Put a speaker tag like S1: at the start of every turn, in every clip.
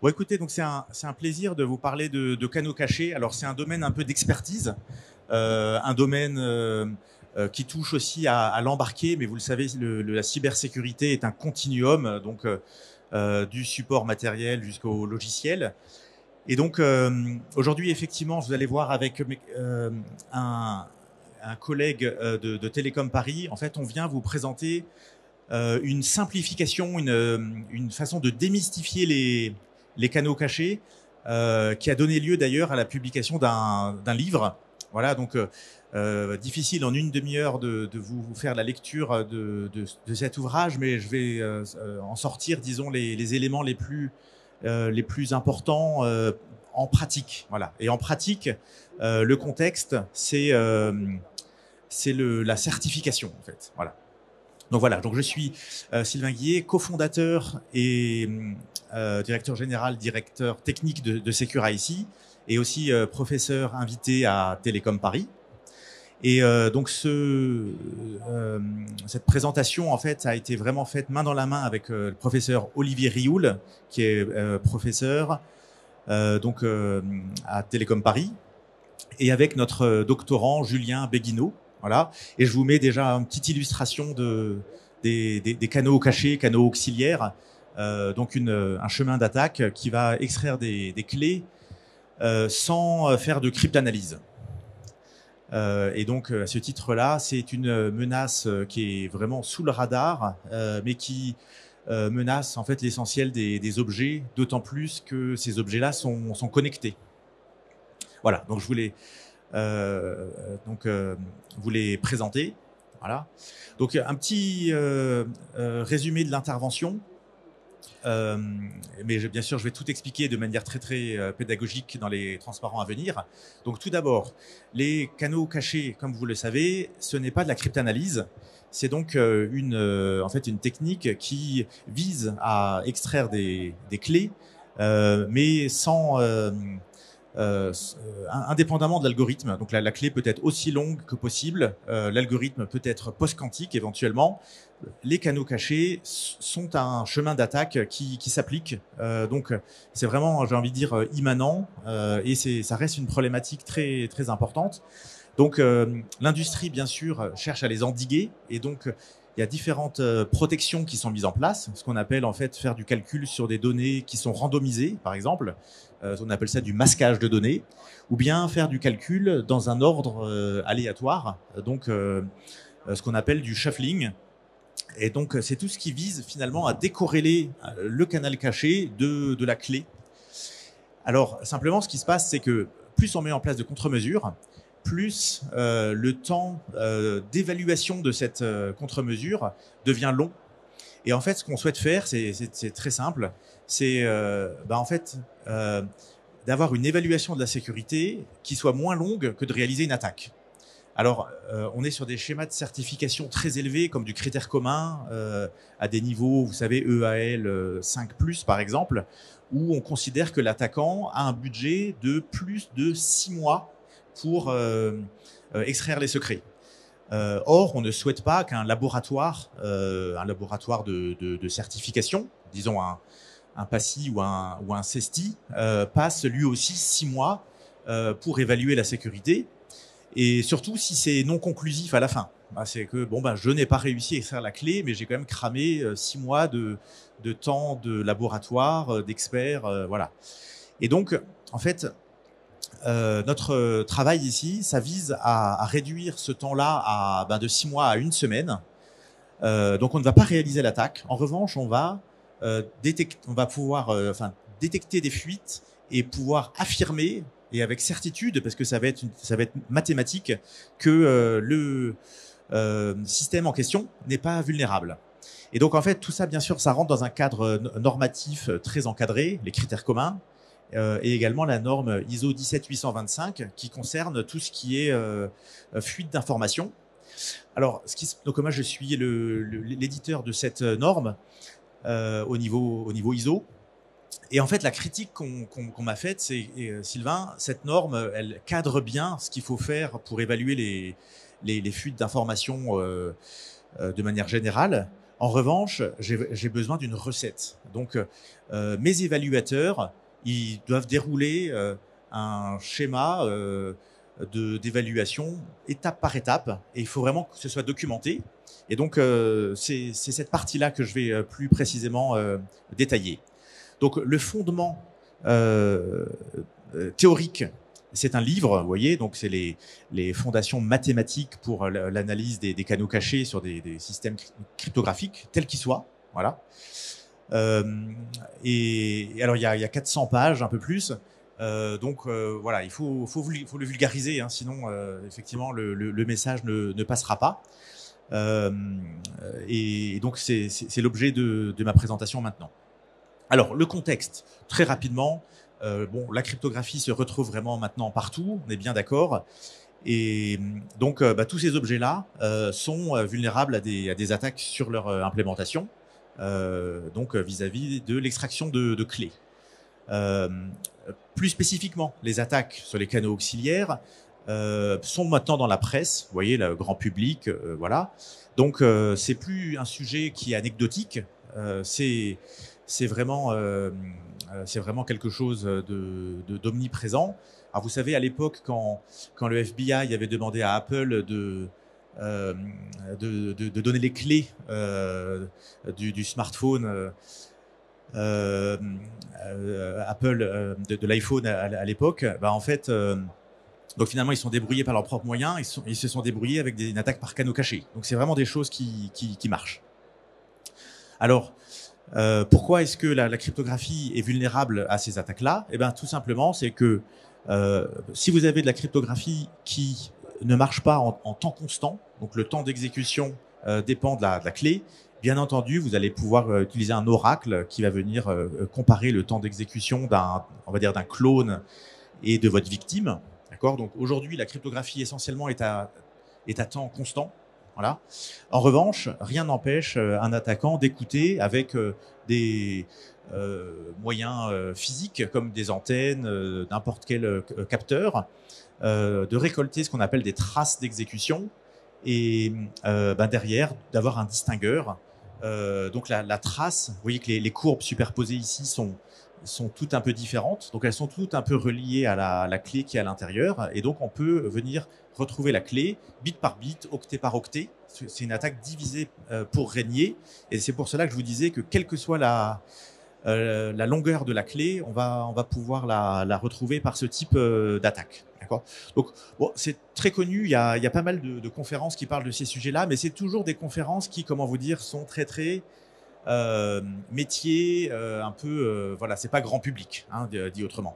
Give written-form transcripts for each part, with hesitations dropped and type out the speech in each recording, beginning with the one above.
S1: Bon, écoutez, donc c'est un plaisir de vous parler de canaux cachés. Alors, c'est un domaine un peu d'expertise, un domaine qui touche aussi à l'embarqué, mais vous le savez, la cybersécurité est un continuum, donc du support matériel jusqu'au logiciel. Et donc, aujourd'hui, effectivement, vous allez voir avec un, un collègue de Télécom Paris, en fait, on vient vous présenter une simplification, une façon de démystifier les canaux cachés, qui a donné lieu d'ailleurs à la publication d'un livre. Voilà, donc difficile en une demi-heure de vous faire la lecture de cet ouvrage, mais je vais en sortir, disons, les éléments les plus importants en pratique. Voilà. Et en pratique, le contexte, c'est la certification, en fait. Voilà. Donc voilà, donc je suis Sylvain Guillet, cofondateur et directeur général, directeur technique de Secure IC, et aussi professeur invité à Télécom Paris. Et donc cette présentation en fait a été vraiment faite main dans la main avec le professeur Olivier Rioul, qui est professeur à Télécom Paris, et avec notre doctorant Julien Béguineau. Voilà. Et je vous mets déjà une petite illustration des canaux cachés, canaux auxiliaires. Donc un chemin d'attaque qui va extraire des clés sans faire de cryptanalyse. Et donc à ce titre-là, c'est une menace qui est vraiment sous le radar, mais qui menace en fait l'essentiel des objets, d'autant plus que ces objets-là sont connectés. Voilà. Donc je voulais vous les présenter. Voilà. Donc un petit résumé de l'intervention. Mais bien sûr, je vais tout expliquer de manière très pédagogique dans les transparents à venir. Donc tout d'abord, les canaux cachés, comme vous le savez, ce n'est pas de la cryptanalyse. C'est donc en fait une technique qui vise à extraire des clés, mais sans indépendamment de l'algorithme. Donc la clé peut être aussi longue que possible, l'algorithme peut être post-quantique éventuellement. Les canaux cachés sont un chemin d'attaque qui s'applique. Donc c'est vraiment, j'ai envie de dire, immanent, et ça reste une problématique très importante. Donc l'industrie, bien sûr, cherche à les endiguer, et donc il y a différentes protections qui sont mises en place, ce qu'on appelle en fait faire du calcul sur des données qui sont randomisées, par exemple. On appelle ça du masquage de données, ou bien faire du calcul dans un ordre aléatoire, donc ce qu'on appelle du shuffling. Et donc c'est tout ce qui vise finalement à décorréler le canal caché de la clé. Alors simplement, ce qui se passe, c'est que plus on met en place de contre-mesures, plus le temps d'évaluation de cette contre-mesure devient long. Et en fait, ce qu'on souhaite faire, c'est très simple, c'est en fait d'avoir une évaluation de la sécurité qui soit moins longue que de réaliser une attaque. Alors, on est sur des schémas de certification très élevés, comme du critère commun, à des niveaux, vous savez, EAL 5+, par exemple, où on considère que l'attaquant a un budget de plus de 6 mois pour extraire les secrets. Or, on ne souhaite pas qu'un laboratoire, de certification, disons un PASI ou un CESTI, passe lui aussi 6 mois pour évaluer la sécurité, et surtout si c'est non conclusif à la fin. C'est que je n'ai pas réussi à extraire la clé, mais j'ai quand même cramé 6 mois de temps de laboratoire, d'experts, voilà. Et donc, en fait, notre travail ici, ça vise à réduire ce temps-là de 6 mois à 1 semaine. Donc on ne va pas réaliser l'attaque. En revanche, on va pouvoir détecter des fuites et pouvoir affirmer, et avec certitude, parce que ça va être mathématique, que le système en question n'est pas vulnérable. Et donc en fait, tout ça, bien sûr, ça rentre dans un cadre normatif très encadré, les critères communs, et également la norme ISO 17825 qui concerne tout ce qui est fuite d'informations. Alors, donc moi je suis l'éditeur de cette norme au niveau ISO. Et en fait, la critique qu'on m'a faite, c'est Sylvain, cette norme, elle cadre bien ce qu'il faut faire pour évaluer les fuites d'informations de manière générale. En revanche, j'ai besoin d'une recette. Donc, mes évaluateurs, ils doivent dérouler un schéma d'évaluation étape par étape, et il faut vraiment que ce soit documenté. Et donc, c'est cette partie-là que je vais plus précisément détailler. Donc, le fondement théorique, c'est un livre, vous voyez, donc c'est les fondations mathématiques pour l'analyse des canaux cachés sur des systèmes cryptographiques, tels qu'ils soient. Voilà. Et alors, il y a 400 pages, un peu plus. Donc voilà, il faut le vulgariser, hein, sinon effectivement le message ne passera pas. Et donc c'est l'objet de ma présentation maintenant. Alors le contexte, très rapidement. Bon, la cryptographie se retrouve vraiment maintenant partout, on est bien d'accord. Et donc tous ces objets-là sont vulnérables à des attaques sur leur implémentation, donc vis-à-vis de l'extraction de clés. Plus spécifiquement, les attaques sur les canaux auxiliaires sont maintenant dans la presse, vous voyez, le grand public, voilà. Donc c'est plus un sujet qui est anecdotique, c'est vraiment quelque chose d'omniprésent. Alors vous savez, à l'époque, quand le FBI avait demandé à Apple de donner les clés du smartphone Apple, de l'iPhone à l'époque, en fait, donc finalement ils sont débrouillés par leurs propres moyens, ils se sont débrouillés avec une attaque par canaux cachés. Donc c'est vraiment des choses qui marchent. Alors, pourquoi est-ce que la cryptographie est vulnérable à ces attaques-là? Eh bien, tout simplement, c'est que si vous avez de la cryptographie qui ne marche pas en temps constant, donc le temps d'exécution dépend de la clé, bien entendu, vous allez pouvoir utiliser un oracle qui va venir comparer le temps d'exécution on va dire d'un clone et de votre victime. D'accord? Donc aujourd'hui, la cryptographie essentiellement est à temps constant. Voilà. En revanche, rien n'empêche un attaquant d'écouter avec des moyens physiques comme des antennes, n'importe quel capteur, de récolter ce qu'on appelle des traces d'exécution et derrière d'avoir un distingueur. Donc la trace, vous voyez que les courbes superposées ici sont toutes un peu différentes, donc elles sont toutes un peu reliées à la clé qui est à l'intérieur, et donc on peut venir retrouver la clé bit par bit, octet par octet. C'est une attaque divisée pour régner, et c'est pour cela que je vous disais que quelle que soit la longueur de la clé, on va pouvoir la retrouver par ce type d'attaque. D'accord. Donc bon, c'est très connu, il y a pas mal de conférences qui parlent de ces sujets-là, mais c'est toujours des conférences qui, comment vous dire, sont très métier, un peu, voilà, c'est pas grand public, hein, dit autrement.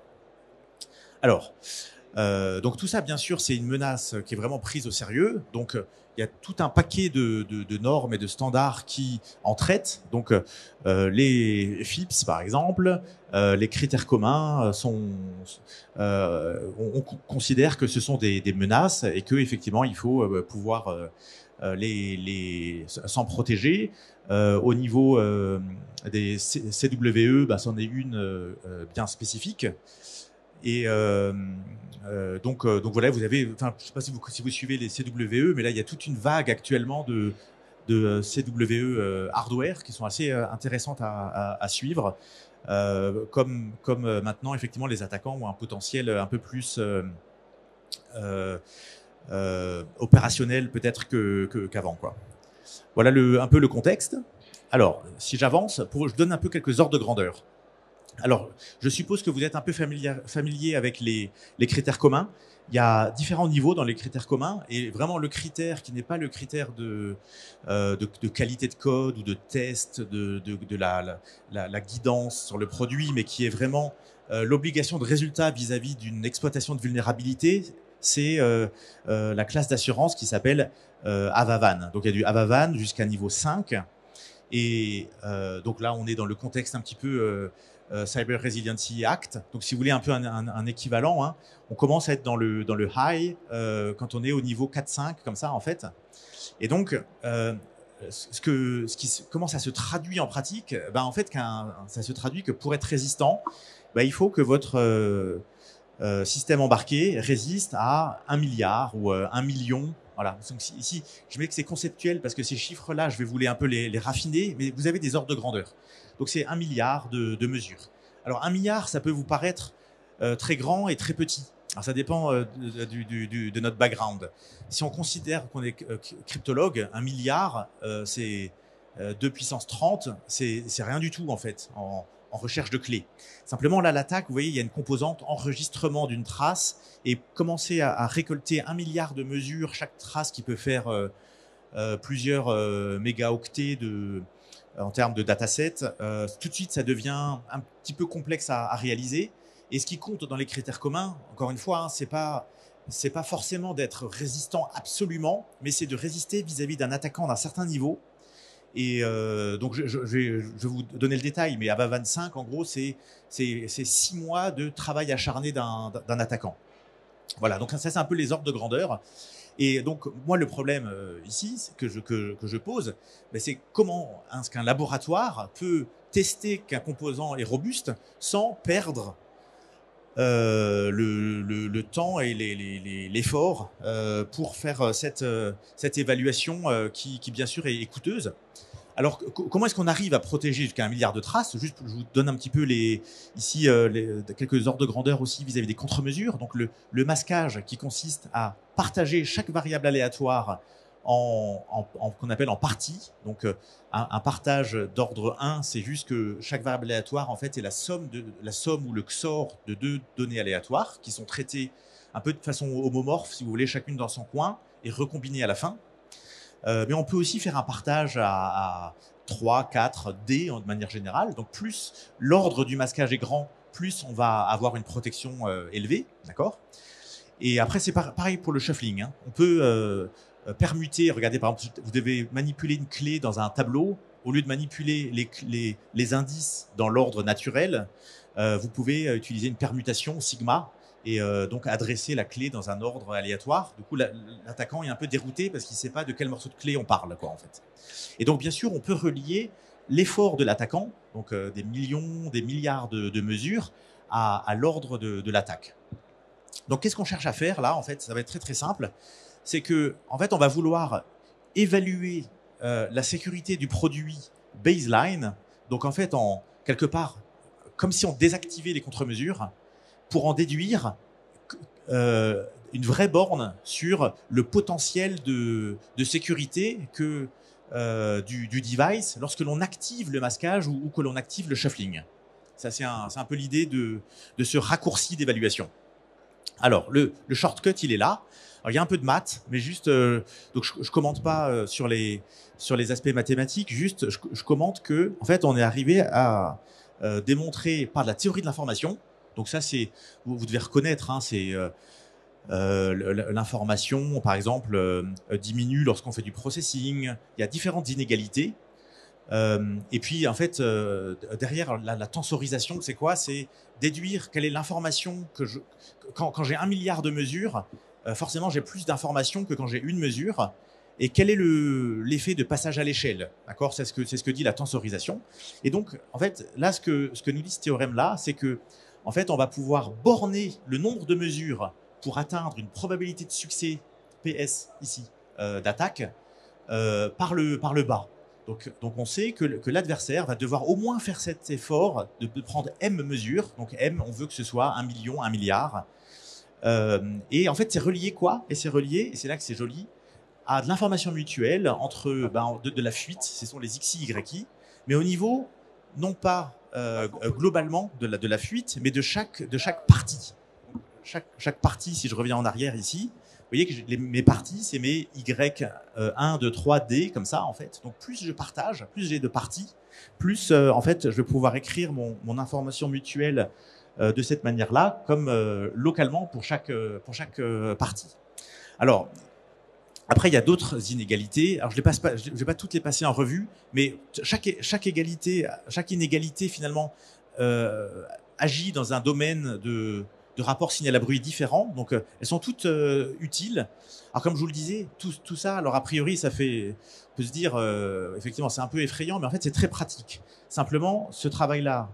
S1: Alors, donc tout ça, bien sûr, c'est une menace qui est vraiment prise au sérieux. Donc, il y a tout un paquet de normes et de standards qui en traitent. Donc, les FIPS, par exemple, les critères communs on considère que ce sont des menaces et que effectivement, il faut pouvoir s'en protéger. Au niveau des CWE, c'en est une bien spécifique. Et donc voilà, vous avez, enfin, je ne sais pas si vous suivez les CWE, mais là il y a toute une vague actuellement de CWE hardware qui sont assez intéressantes à suivre. Comme maintenant, effectivement, les attaquants ont un potentiel un peu plus opérationnel peut-être qu'avant, quoi. Voilà un peu le contexte. Alors, si j'avance, je donne un peu quelques ordres de grandeur. Alors, je suppose que vous êtes un peu familier avec les critères communs. Il y a différents niveaux dans les critères communs, et vraiment le critère qui n'est pas le critère de qualité de code ou de test, de la guidance sur le produit, mais qui est vraiment l'obligation de résultat vis-à-vis d'une exploitation de vulnérabilité, c'est la classe d'assurance qui s'appelle AVAVAN. Donc il y a du AVAVAN jusqu'à niveau 5, et donc là on est dans le contexte un petit peu Cyber Resiliency Act. Donc, si vous voulez un peu un équivalent, hein, on commence à être dans le high quand on est au niveau 4-5, comme ça, en fait. Et donc, comment ça se traduit en pratique? En fait, ça se traduit que pour être résistant, il faut que votre système embarqué résiste à 1 milliard ou 1 million Voilà. Donc, ici, je mets que c'est conceptuel parce que ces chiffres-là, je vais vous un peu les raffiner, mais vous avez des ordres de grandeur. Donc, c'est 1 milliard de mesures. Alors, 1 milliard, ça peut vous paraître très grand et très petit. Alors, ça dépend de notre background. Si on considère qu'on est cryptologue, 1 milliard, c'est 2 puissance 30, c'est rien du tout en fait en recherche de clés. Simplement là, l'attaque, vous voyez, il y a une composante enregistrement d'une trace et commencer à récolter 1 milliard de mesures, chaque trace qui peut faire plusieurs mégaoctets en termes de dataset. Tout de suite, ça devient un petit peu complexe à réaliser. Et ce qui compte dans les critères communs, encore une fois, hein, c'est pas forcément d'être résistant absolument, mais c'est de résister vis-à-vis d'un attaquant d'un certain niveau. Et donc, je vais vous donner le détail, mais ABA 25, en gros, c'est 6 mois de travail acharné d'un attaquant. Voilà, donc ça, c'est un peu les ordres de grandeur. Et donc, moi, le problème ici que je pose, ben, c'est comment est-ce qu'un laboratoire peut tester qu'un composant est robuste sans perdre le temps et l'effort pour faire cette évaluation qui bien sûr est coûteuse. Alors, comment est-ce qu'on arrive à protéger jusqu'à 1 milliard de traces? Juste, je vous donne un petit peu ici quelques ordres de grandeur aussi vis-à-vis des contre-mesures. Donc, le masquage qui consiste à partager chaque variable aléatoire qu'on appelle en parties. Donc, un partage d'ordre 1, c'est juste que chaque variable aléatoire, en fait, est la somme ou le XOR de 2 données aléatoires qui sont traitées un peu de façon homomorphe, si vous voulez, chacune dans son coin, et recombinées à la fin. Mais on peut aussi faire un partage à 3, 4 D de manière générale. Donc plus l'ordre du masquage est grand, plus on va avoir une protection élevée, d'accord? Et après, c'est pareil pour le shuffling. Hein. On peut permuter, regardez par exemple, vous devez manipuler une clé dans un tableau. Au lieu de manipuler les indices dans l'ordre naturel, vous pouvez utiliser une permutation sigma et donc adresser la clé dans un ordre aléatoire. Du coup, l'attaquant est un peu dérouté parce qu'il ne sait pas de quel morceau de clé on parle, quoi, en fait. Et donc, bien sûr, on peut relier l'effort de l'attaquant, donc des millions, des milliards de mesures, à l'ordre de l'attaque. Donc, qu'est-ce qu'on cherche à faire là? En fait, ça va être très très simple. C'est que, en fait, on va vouloir évaluer la sécurité du produit baseline. Donc, en fait, quelque part, comme si on désactivait les contre-mesures, pour en déduire une vraie borne sur le potentiel de sécurité que du device lorsque l'on active le masquage ou que l'on active le shuffling. Ça, c'est un peu l'idée de ce raccourci d'évaluation. Alors, le shortcut, il est là. Alors, il y a un peu de maths, mais juste, donc je commente pas sur les aspects mathématiques, juste je commente que, en fait, on est arrivé à démontrer par la théorie de l'information. Donc ça, vous devez reconnaître, hein, c'est l'information, par exemple, diminue lorsqu'on fait du processing. Il y a différentes inégalités. Et puis, en fait, derrière la tensorisation, c'est quoi? C'est déduire quelle est l'information quand j'ai 1 milliard de mesures, forcément, j'ai plus d'informations que quand j'ai une mesure. Et quel est l'effet de passage à l'échelle? D'accord? C'est ce que dit la tensorisation. Et donc, en fait, là, ce que nous dit ce théorème-là, c'est que en fait, on va pouvoir borner le nombre de mesures pour atteindre une probabilité de succès, PS ici, d'attaque, par le bas. Donc on sait que l'adversaire va devoir au moins faire cet effort de prendre M mesures. Donc M, on veut que ce soit 1 million, 1 milliard. Et en fait, c'est relié quoi? Et c'est relié, et c'est là que c'est joli, à de l'information mutuelle entre de la fuite, ce sont les XI, YI, mais au niveau, non pas globalement de la fuite, mais de chaque partie. Chaque partie, si je reviens en arrière ici, vous voyez que mes parties, c'est mes Y1, 2, 3, D, comme ça, en fait. Donc, plus je partage, plus j'ai de parties, plus, en fait, je vais pouvoir écrire mon information mutuelle de cette manière-là, comme localement pour chaque partie. Alors, après, il y a d'autres inégalités. Alors, je vais pas toutes les passer en revue, mais chaque inégalité, finalement, agit dans un domaine de rapports signal à bruit différents. Donc, elles sont toutes utiles. Alors, comme je vous le disais, tout ça, alors a priori, on peut se dire, effectivement, c'est un peu effrayant, mais en fait, c'est très pratique. Simplement, ce travail-là,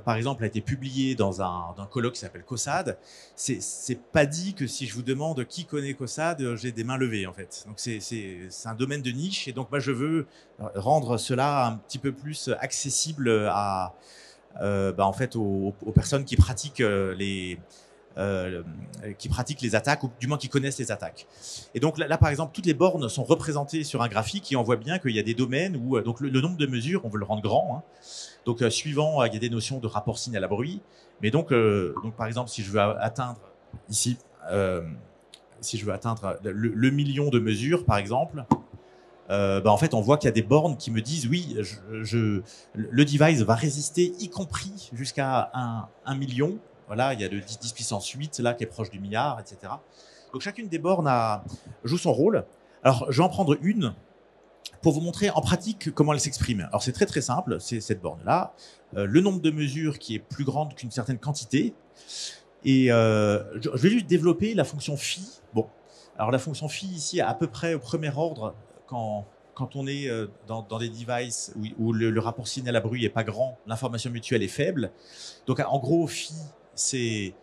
S1: par exemple, a été publié dans un colloque qui s'appelle COSAD, c'est pas dit que si je vous demande qui connaît COSAD, j'ai des mains levées en fait. Donc c'est un domaine de niche et donc moi je veux rendre cela un petit peu plus accessible à en fait aux personnes qui pratiquent les attaques, ou du moins qui connaissent les attaques. Et donc là, par exemple, toutes les bornes sont représentées sur un graphique et on voit bien qu'il y a des domaines où donc le nombre de mesures, on veut le rendre grand. Hein. Donc suivant, il y a des notions de rapport signal à bruit. Mais donc par exemple, si je veux atteindre ici, si je veux atteindre le million de mesures, par exemple, en fait, on voit qu'il y a des bornes qui me disent oui, le device va résister, y compris jusqu'à 1 million. Voilà, il y a le 10 puissance 8 là qui est proche du milliard, etc. Donc chacune des bornes joue son rôle. Alors je vais en prendre une pour vous montrer en pratique comment elle s'exprime. Alors c'est très très simple, c'est cette borne-là. Le nombre de mesures qui est plus grande qu'une certaine quantité. Et je vais juste développer la fonction phi. Bon, alors la fonction phi ici, à peu près au premier ordre, quand on est dans des devices où le rapport signal à bruit est pas grand, l'information mutuelle est faible. Donc en gros, phi, c'est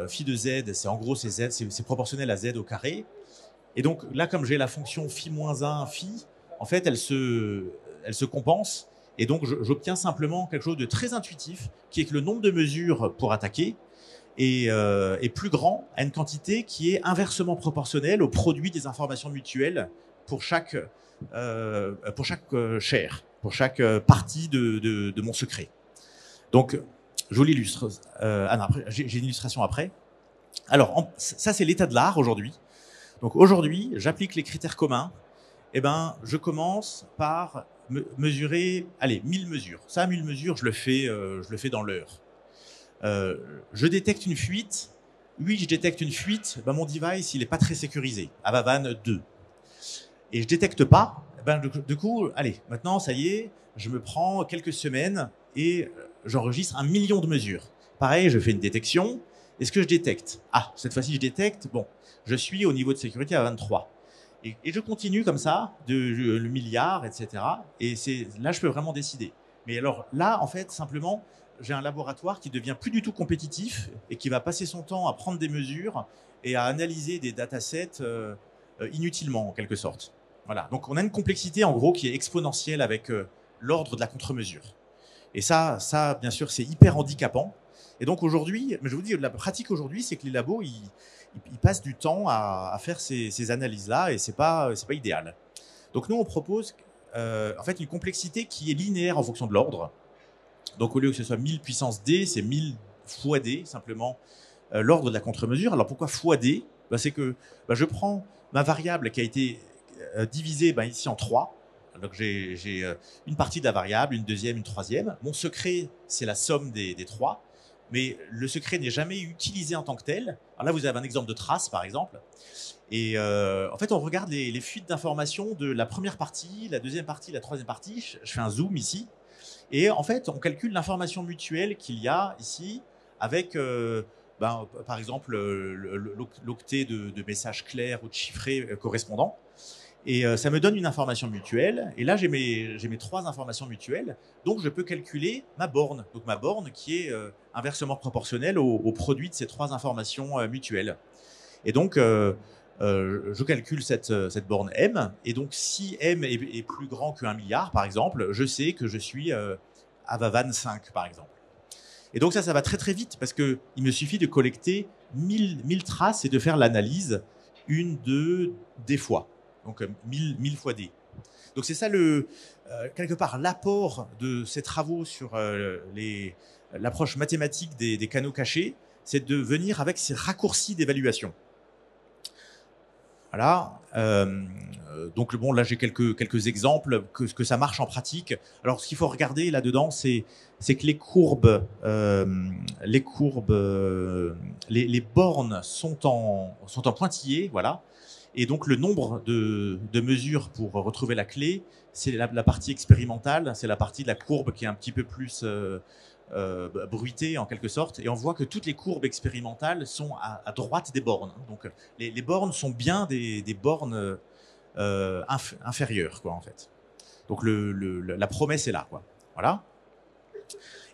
S1: phi de z, c'est en gros c'est proportionnel à z au carré. Et donc là, comme j'ai la fonction phi moins 1, phi, en fait, elle se compense. Et donc j'obtiens simplement quelque chose de très intuitif, qui est que le nombre de mesures pour attaquer est plus grand à une quantité qui est inversement proportionnelle au produit des informations mutuelles pour chaque share, pour chaque partie de mon secret. Donc, je vous l'illustre. J'ai une illustration après. Alors, ça, c'est l'état de l'art aujourd'hui. Donc, aujourd'hui, j'applique les critères communs. Eh ben, je commence par mesurer, 1000 mesures. Ça, 1000 mesures, je le fais dans l'heure. Je détecte une fuite. Oui, je détecte une fuite. Ben, mon device, il n'est pas très sécurisé. Avavan 2. Et je détecte pas. Ben, du coup, allez, maintenant, ça y est, je me prends quelques semaines et j'enregistre 1 million de mesures. Pareil, je fais une détection. Est-ce que je détecte? Ah, cette fois-ci, je détecte. Bon, je suis au niveau de sécurité à 23. Et je continue comme ça, le milliard, etc. Et là, je peux vraiment décider. Mais alors là, en fait, simplement, j'ai un laboratoire qui devient plus du tout compétitif et qui va passer son temps à prendre des mesures et à analyser des datasets inutilement, en quelque sorte. Voilà. Donc, on a une complexité, en gros, qui est exponentielle avec l'ordre de la contre-mesure. Et ça, bien sûr, c'est hyper handicapant. Et donc, aujourd'hui, mais je vous dis, la pratique aujourd'hui, c'est que les labos, ils passent du temps à faire ces analyses-là et c'est pas idéal. Donc, nous, on propose en fait une complexité qui est linéaire en fonction de l'ordre. Donc, au lieu que ce soit 1000 puissance D, c'est 1000 fois D, simplement l'ordre de la contre-mesure. Alors, pourquoi fois D? C'est que je prends ma variable qui a été divisée ici en 3. Donc, j'ai une partie de la variable, une deuxième, une troisième. Mon secret, c'est la somme des 3. Mais le secret n'est jamais utilisé en tant que tel. Alors là, vous avez un exemple de trace, par exemple. Et en fait, on regarde les fuites d'informations de la première partie, la deuxième partie, la troisième partie. Je fais un zoom ici. Et en fait, on calcule l'information mutuelle qu'il y a ici avec, par exemple, l'octet de messages clairs ou de chiffrés correspondants. Et ça me donne une information mutuelle. Et là, j'ai mes 3 informations mutuelles. Donc, je peux calculer ma borne. Donc, ma borne qui est inversement proportionnelle au produit de ces 3 informations mutuelles. Et donc, je calcule cette borne M. Et donc, si M est plus grand que 1 milliard, par exemple, je sais que je suis à Vavan 5, par exemple. Et donc, ça va très, très vite parce qu'il me suffit de collecter 1000 traces et de faire l'analyse une, deux, des fois. Donc 1000 fois D. Donc c'est ça quelque part l'apport de ces travaux sur l'approche mathématique des canaux cachés, c'est de venir avec ces raccourcis d'évaluation. Voilà. Donc bon, là j'ai quelques exemples que ça marche en pratique. Alors ce qu'il faut regarder là-dedans, c'est que les courbes, les bornes sont en pointillés, voilà. Et donc le nombre de mesures pour retrouver la clé, c'est la partie expérimentale, c'est la partie de la courbe qui est un petit peu plus bruitée en quelque sorte. Et on voit que toutes les courbes expérimentales sont à droite des bornes. Donc les bornes sont bien des bornes inférieures, quoi, en fait. Donc la promesse est là, quoi. Voilà.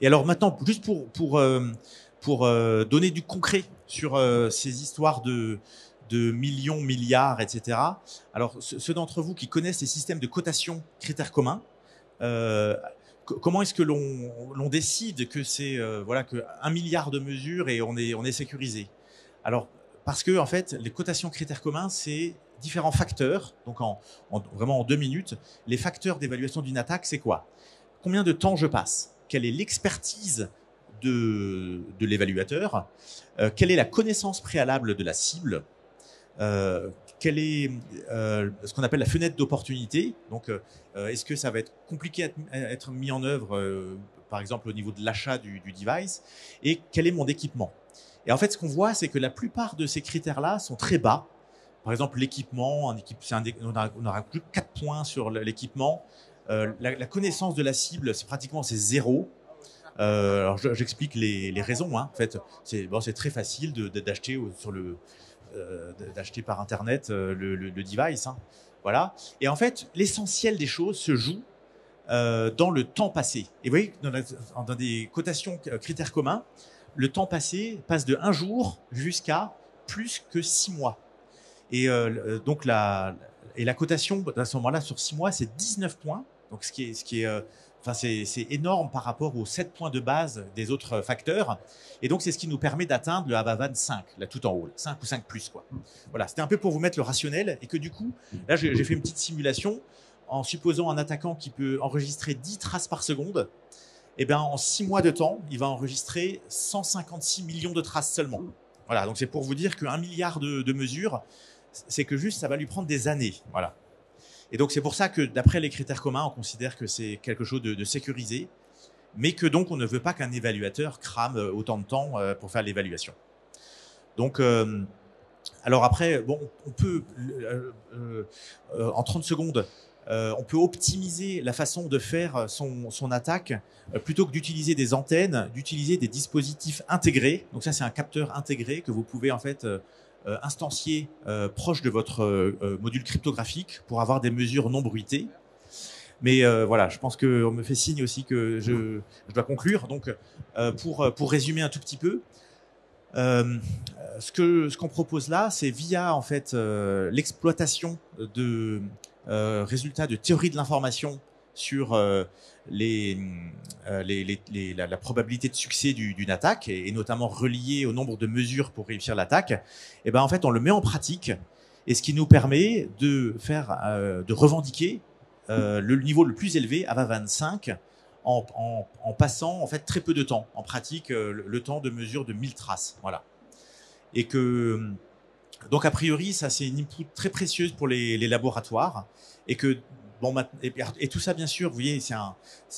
S1: Et alors maintenant, juste pour donner du concret sur ces histoires de millions, milliards, etc. Alors, ceux d'entre vous qui connaissent les systèmes de cotation critères communs, comment est-ce que l'on décide que c'est voilà, que 1 milliard de mesures et on est sécurisé? Alors, parce que en fait, les cotations critères communs, c'est différents facteurs. Donc, vraiment en 2 minutes, les facteurs d'évaluation d'une attaque, c'est quoi? Combien de temps je passe? Quelle est l'expertise de l'évaluateur? Quelle est la connaissance préalable de la cible? Quelle est ce qu'on appelle la fenêtre d'opportunité? Donc, est-ce que ça va être compliqué à être mis en œuvre, par exemple au niveau de l'achat du device? Et quel est mon équipement? Et en fait, ce qu'on voit, c'est que la plupart de ces critères-là sont très bas. Par exemple, l'équipement, on aura plus 4 points sur l'équipement. La connaissance de la cible, c'est pratiquement c'est 0. Alors, j'explique les raisons. Hein. En fait, c'est très facile d'acheter d'acheter par Internet le device. Hein. Voilà. Et en fait, l'essentiel des choses se joue dans le temps passé. Et vous voyez, dans des cotations critères communs, le temps passé passe de 1 jour jusqu'à plus que 6 mois. Et donc la cotation à ce moment-là sur 6 mois, c'est 19 points. Donc ce qui est enfin c'est énorme par rapport aux 7 points de base des autres facteurs. Et donc c'est ce qui nous permet d'atteindre le Havavan 5, là tout en haut, 5 ou 5 plus quoi. Voilà, c'était un peu pour vous mettre le rationnel et que du coup, là j'ai fait une petite simulation en supposant un attaquant qui peut enregistrer 10 traces par seconde. Eh bien, en 6 mois de temps, il va enregistrer 156 millions de traces seulement. Voilà, donc c'est pour vous dire qu'1 milliard de mesures, c'est que juste ça va lui prendre des années. Voilà. Et donc c'est pour ça que d'après les critères communs, on considère que c'est quelque chose de sécurisé, mais que donc on ne veut pas qu'un évaluateur crame autant de temps pour faire l'évaluation. Donc, alors après, bon, on peut, en 30 secondes, on peut optimiser la façon de faire son attaque plutôt que d'utiliser des antennes, d'utiliser des dispositifs intégrés. Donc ça, c'est un capteur intégré que vous pouvez en fait instancier proche de votre module cryptographique pour avoir des mesures non bruitées. Mais voilà, je pense qu'on me fait signe aussi que je dois conclure. Donc, pour résumer un tout petit peu, ce qu'on propose là, c'est via en fait l'exploitation de résultats de théorie de l'information sur la probabilité de succès d'une attaque et notamment relié au nombre de mesures pour réussir l'attaque. Et ben en fait, on le met en pratique et ce qui nous permet de faire, de revendiquer le niveau le plus élevé à Havavan 5 en passant en fait très peu de temps. En pratique, le temps de mesure de 1000 traces. Voilà. Et que donc a priori, ça c'est une input très précieuse pour les laboratoires et que bon et tout ça bien sûr, vous voyez,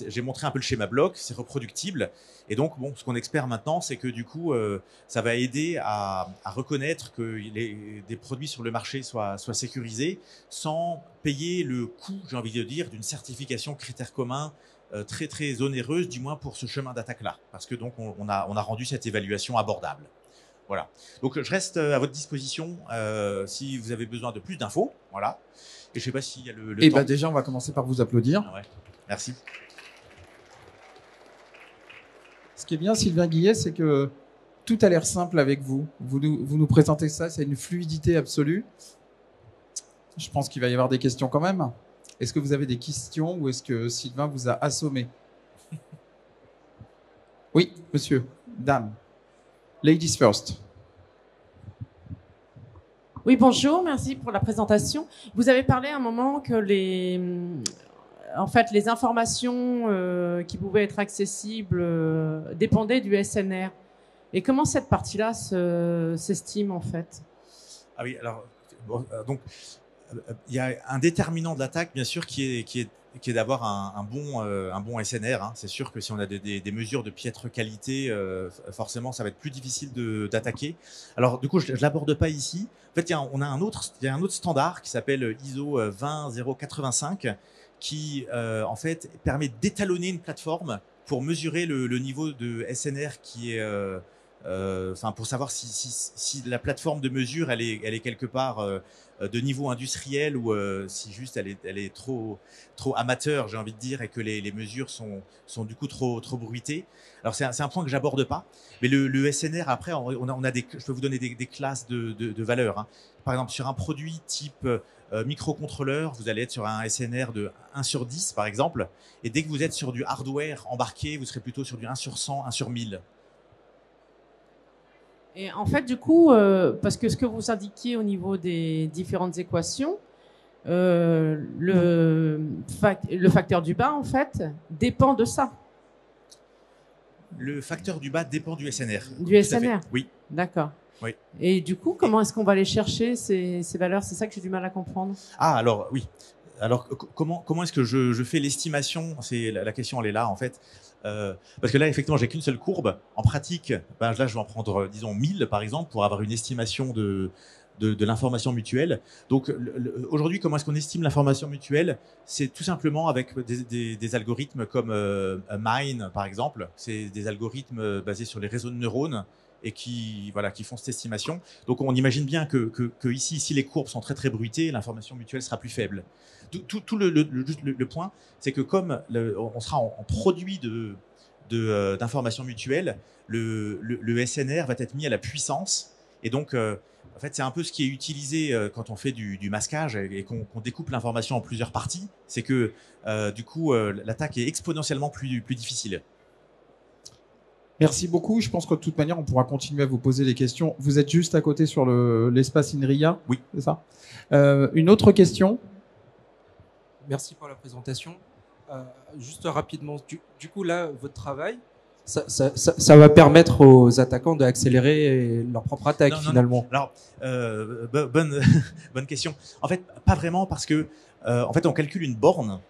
S1: j'ai montré un peu le schéma bloc, c'est reproductible et donc bon, ce qu'on espère maintenant, c'est que du coup, ça va aider à reconnaître que des produits sur le marché soient sécurisés sans payer le coût, j'ai envie de dire, d'une certification critères communs très très onéreuse, du moins pour ce chemin d'attaque là, parce que donc on a rendu cette évaluation abordable. Voilà. Donc je reste à votre disposition si vous avez besoin de plus d'infos. Voilà. Et je sais pas s'il y a le temps.
S2: Eh ben déjà, on va commencer par vous applaudir.
S1: Ah ouais. Merci.
S2: Ce qui est bien, Sylvain Guillet, c'est que tout a l'air simple avec vous. Vous nous présentez ça, c'est une fluidité absolue. Je pense qu'il va y avoir des questions quand même. Est-ce que vous avez des questions ou est-ce que Sylvain vous a assommé? Oui, monsieur, dame. Ladies first.
S3: Oui, bonjour, merci pour la présentation. Vous avez parlé à un moment que les informations qui pouvaient être accessibles dépendaient du SNR. Et comment cette partie-là s'estime en fait?
S1: Ah oui, alors bon, donc il y a un déterminant de l'attaque, bien sûr, qui est d'avoir un bon SNR. Hein. C'est sûr que si on a des mesures de piètre qualité, forcément, ça va être plus difficile d'attaquer. Alors, du coup, je l'aborde pas ici. En fait, il y a un autre standard qui s'appelle ISO 20085 qui, en fait, permet d'étalonner une plateforme pour mesurer le niveau de SNR qui est Enfin, pour savoir si la plateforme de mesure elle est quelque part de niveau industriel ou si juste elle est trop amateur, j'ai envie de dire, et que les mesures sont du coup trop bruitées. Alors c'est un point que j'aborde pas, mais le SNR après on a je peux vous donner des classes de valeurs. Hein. Par exemple sur un produit type microcontrôleur, vous allez être sur un SNR de 1/10 par exemple, et dès que vous êtes sur du hardware embarqué, vous serez plutôt sur du 1/100, 1/1000.
S3: Et en fait, du coup, parce que ce que vous indiquiez au niveau des différentes équations, le facteur du bas, en fait, dépend de ça.
S1: Le facteur du bas dépend du SNR.
S3: Du SNR.
S1: Oui.
S3: D'accord.
S1: Oui.
S3: Et du coup, comment est-ce qu'on va aller chercher ces valeurs? C'est ça que j'ai du mal à comprendre.
S1: Ah, alors oui. Alors comment est-ce que je fais l'estimation? C'est la question, elle est là en fait. Parce que là, effectivement, j'ai qu'une seule courbe. En pratique, ben, là, je vais en prendre, disons, 1000 par exemple, pour avoir une estimation de l'information mutuelle. Donc, aujourd'hui, comment est-ce qu'on estime l'information mutuelle? C'est tout simplement avec des algorithmes comme Mine, par exemple. C'est des algorithmes basés sur les réseaux de neurones et qui font cette estimation. Donc, on imagine bien que ici, si les courbes sont très très bruitées, l'information mutuelle sera plus faible. Tout le point, c'est que comme on sera en produit d'informations mutuelles, le SNR va être mis à la puissance. Et donc, en fait, c'est un peu ce qui est utilisé quand on fait du masquage et qu'on découpe l'information en plusieurs parties. C'est que, du coup, l'attaque est exponentiellement plus difficile.
S2: Merci beaucoup. Je pense que de toute manière, on pourra continuer à vous poser des questions. Vous êtes juste à côté sur l'espace INRIA.
S1: Oui.
S2: C'est ça. Une autre question?
S4: Merci pour la présentation. Juste rapidement, du coup, là, votre travail, ça va permettre aux attaquants d'accélérer leur propre attaque, finalement.
S1: Non. Alors, bonne question. En fait, pas vraiment, parce que en fait, on calcule une borne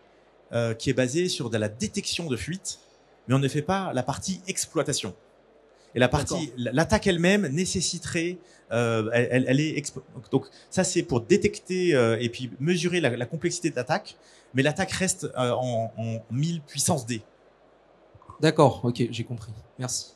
S1: qui est basée sur de la détection de fuite, mais on ne fait pas la partie exploitation. Et l'attaque elle-même nécessiterait, donc ça c'est pour détecter et puis mesurer la complexité de l'attaque, mais l'attaque reste en 1000 puissance D.
S4: D'accord, ok, j'ai compris. Merci.